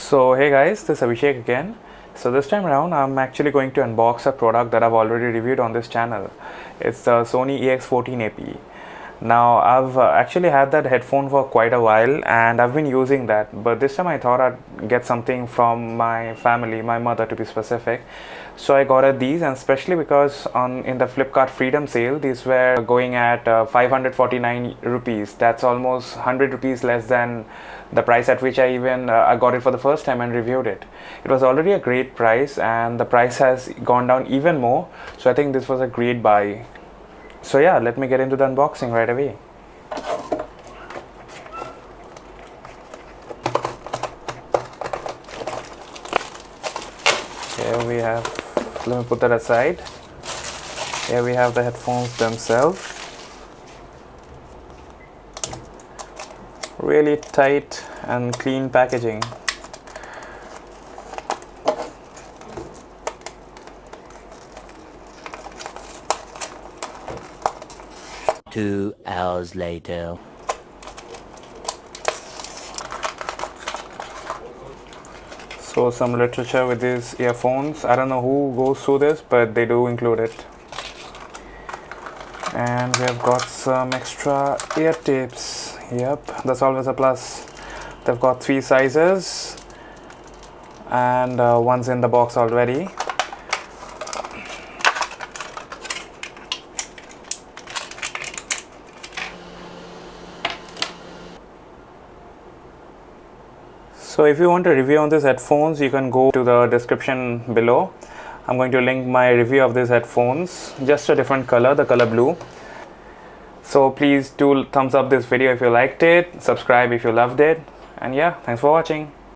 So hey guys, this is Abhishek again. So this time around I'm actually going to unbox a product that I've already reviewed on this channel. It's the Sony EX14AP. Now I've actually had that headphone for quite a while and I've been using that, but this time I thought I'd get something from my family, my mother to be specific. So I got these, and especially because in the Flipkart Freedom Sale these were going at 549 rupees. That's almost 100 rupees less than the price at which I got it for the first time and reviewed it. It was already a great price and the price has gone down even more, so I think this was a great buy. So yeah, let me get into the unboxing right away. Here we have, let me put that aside. Here we have the headphones themselves. Really tight and clean packaging. Two hours later. So some literature with these earphones. I don't know who goes through this, but they do include it. And we have got some extra ear tapes. Yep, that's always a plus. They've got 3 sizes and one's in the box already. So if you want a review on these headphones, you can go to the description below. I'm going to link my review of these headphones, just a different color, the color blue. So please do thumbs up this video if you liked it, subscribe if you loved it, and yeah, thanks for watching.